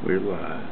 We're live.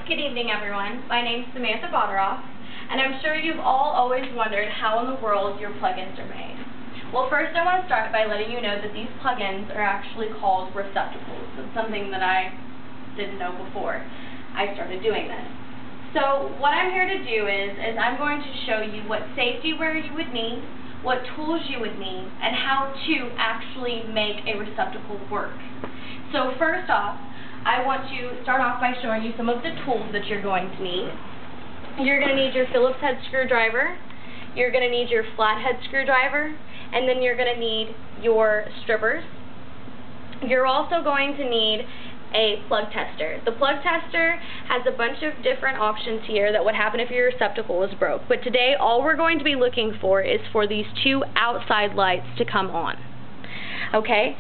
Good evening, everyone. My name's Samantha Boderoff, and I'm sure you've all always wondered how in the world your plugins are made. Well, first I want to start by letting you know that these plugins are actually called receptacles. It's something that I didn't know before I started doing this. So what I'm here to do is I'm going to show you what safety wear you would need, what tools you would need, and how to actually make a receptacle work. So first off, I want to start off by showing you some of the tools that you're going to need. You're going to need your Phillips head screwdriver, you're going to need your flathead screwdriver, and then you're going to need your strippers. You're also going to need a plug tester. The plug tester has a bunch of different options here that would happen if your receptacle was broke. But today all we're going to be looking for is for these two outside lights to come on. Okay?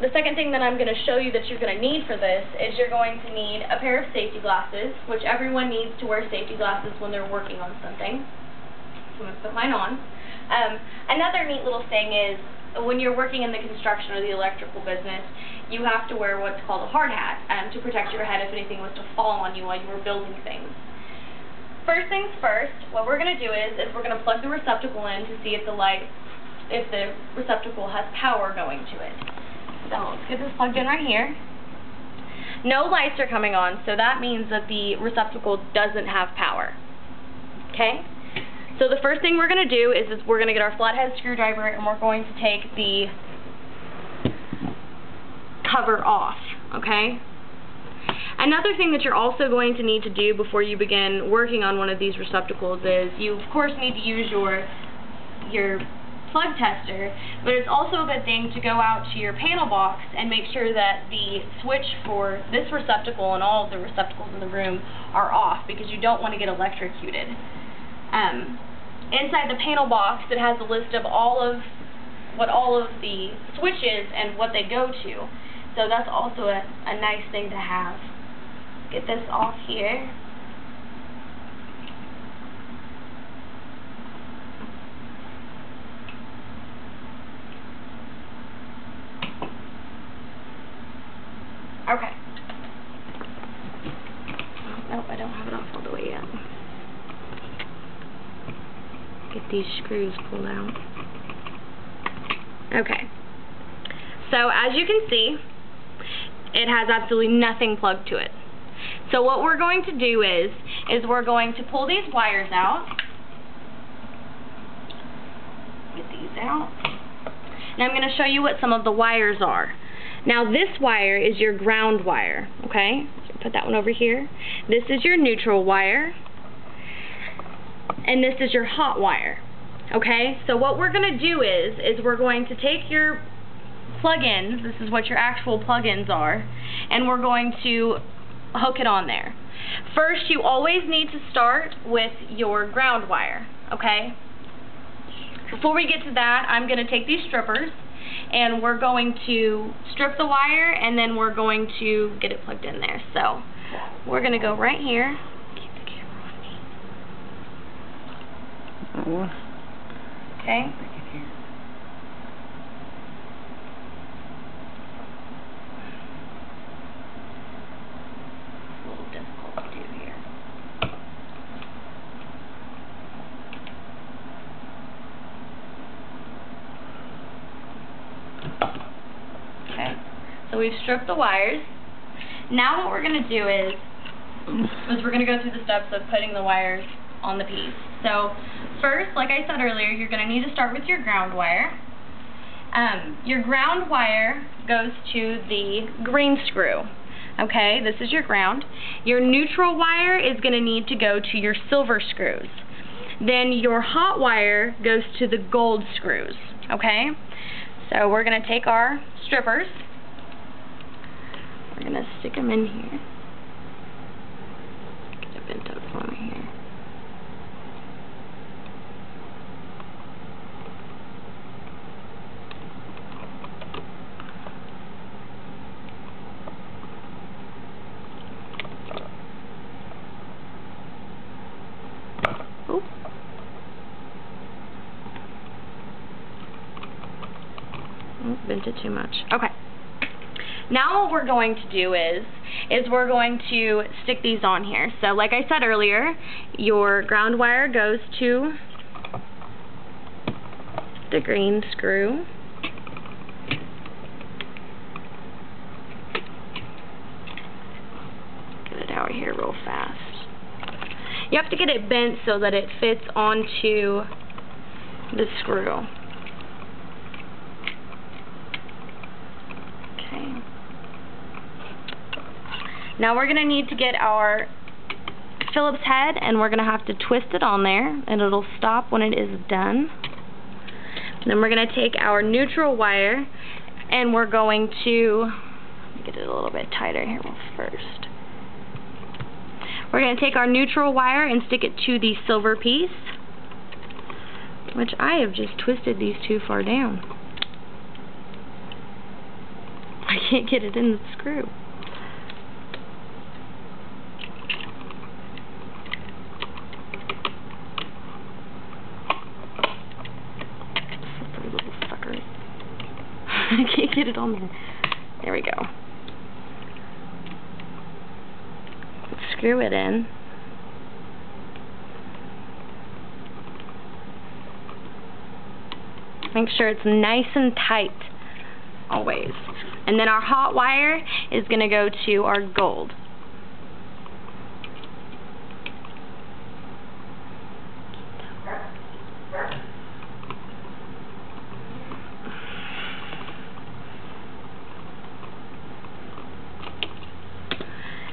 The second thing that I'm going to show you that you're going to need for this is you're going to need a pair of safety glasses, which everyone needs to wear safety glasses when they're working on something. So I'm going to put mine on. Another neat little thing is when you're working in the construction or the electrical business, you have to wear what's called a hard hat to protect your head if anything was to fall on you while you were building things. First things first, what we're going to do is we're going to plug the receptacle in to see if the receptacle has power going to it. So let's get this plugged in right here. No lights are coming on, so that means that the receptacle doesn't have power. Okay? So the first thing we're going to do is we're going to get our flathead screwdriver and we're going to take the cover off, okay? Another thing that you're also going to need to do before you begin working on one of these receptacles is you of course need to use your plug tester, but it's also a good thing to go out to your panel box and make sure that the switch for this receptacle and all of the receptacles in the room are off, because you don't want to get electrocuted. Inside the panel box it has a list of all of the switches and what they go to. So that's also a nice thing to have. Get this off here. Okay. Nope, I don't have it off all the way yet. Get these screws pulled out. Okay. So as you can see, it has absolutely nothing plugged to it. So what we're going to do is we're going to pull these wires out. Get these out. Now I'm going to show you what some of the wires are. Now this wire is your ground wire, okay? So put that one over here. This is your neutral wire. And this is your hot wire. Okay? So what we're going to do is we're going to take your plug-ins, this is what your actual plug-ins are, and we're going to hook it on there. First, you always need to start with your ground wire, okay? Before we get to that, I'm going to take these strippers, and we're going to strip the wire, and then we're going to get it plugged in there. So, we're going to go right here. Keep the camera on me. Okay. Okay, so we've stripped the wires. Now what we're going to do is we're going to go through the steps of putting the wires on the piece. So first, like I said earlier, you're going to need to start with your ground wire. Your ground wire goes to the green screw. Okay, this is your ground. Your neutral wire is going to need to go to your silver screws. Then your hot wire goes to the gold screws. Okay? So we're going to take our strippers, we're going to stick them in here, get it bent up for me here. Oh, bent it too much. Okay. Now what we're going to do is we're going to stick these on here. So like I said earlier, your ground wire goes to the green screw. Get it out here real fast. You have to get it bent so that it fits onto the screw. Okay. Now we're going to need to get our Phillips head, and we're going to have to twist it on there, and it'll stop when it is done. Then we're going to take our neutral wire, and we're going to get it a little bit tighter here first. We're going to take our neutral wire and stick it to the silver piece, which I have just twisted these too far down. I can't get it in the screw. Slippery little sucker. I can't get it on there. There we go. Screw it in. Make sure it's nice and tight, always. And then our hot wire is going to go to our gold.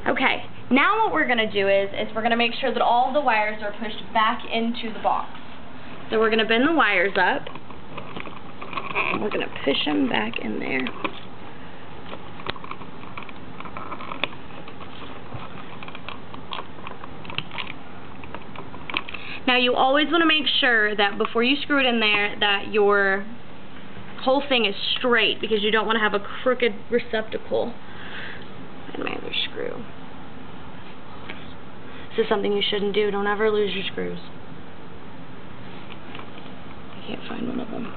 Okay, now what we're going to do is we're going to make sure that all of the wires are pushed back into the box. So we're going to bend the wires up, and we're going to push them back in there. Now you always want to make sure that before you screw it in there that your whole thing is straight, because you don't want to have a crooked receptacle. And my other screw. This is something you shouldn't do. Don't ever lose your screws. I can't find one of them.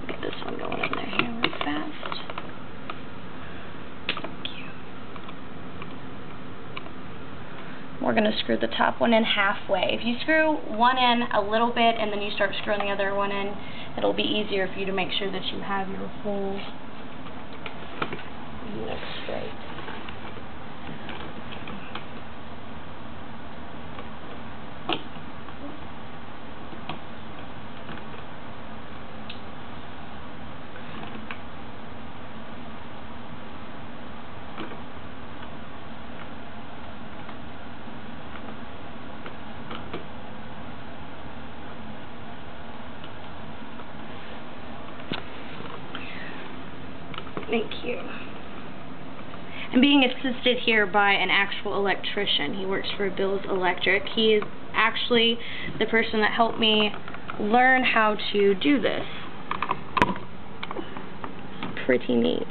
Get this one going in there here real fast. Thank you. We're going to screw the top one in halfway. If you screw one in a little bit and then you start screwing the other one in, it'll be easier for you to make sure that you have your whole unit straight. Thank you. I'm being assisted here by an actual electrician. He works for Bill's Electric. He is actually the person that helped me learn how to do this. Pretty neat.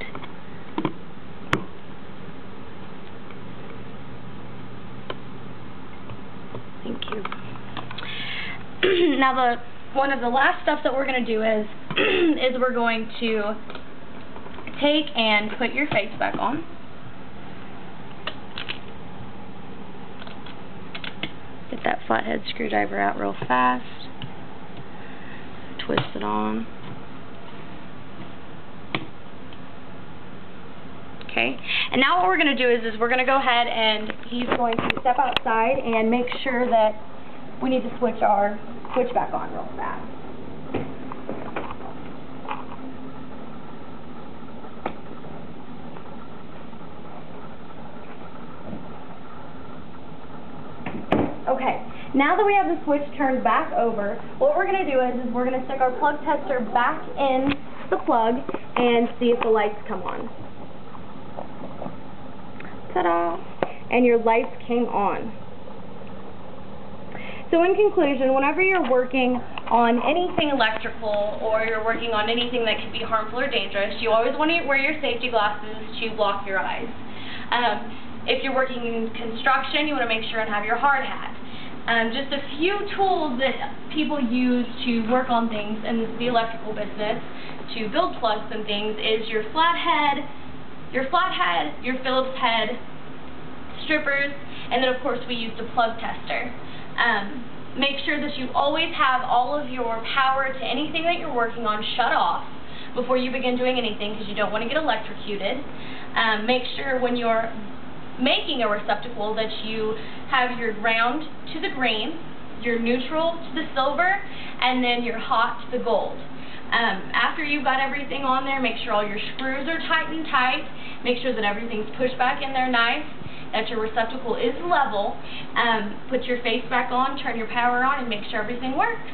Thank you. Now one of the last stuff that we're going to do is we're going to take and put your face back on. Get that flathead screwdriver out real fast. Twist it on. Okay, and now what we're going to do is we're going to go ahead and he's going to step outside and make sure that we need to switch our switch back on real fast. Okay, now that we have the switch turned back over, what we're going to do is we're going to stick our plug tester back in the plug and see if the lights come on. Ta-da! And your lights came on. So in conclusion, whenever you're working on anything electrical or you're working on anything that could be harmful or dangerous, you always want to wear your safety glasses to block your eyes. If you're working in construction, you want to make sure and have your hard hat. Just a few tools that people use to work on things in the electrical business to build plugs and things is your flathead, your Phillips head, strippers, and then of course we use the plug tester. Make sure that you always have all of your power to anything that you're working on shut off before you begin doing anything, because you don't want to get electrocuted. Make sure when you're making a receptacle that you have your ground to the green, your neutral to the silver, and then your hot to the gold. After you've got everything on there, make sure all your screws are tightened tight. Make sure that everything's pushed back in there nice, that your receptacle is level. Put your face back on, turn your power on, and make sure everything works.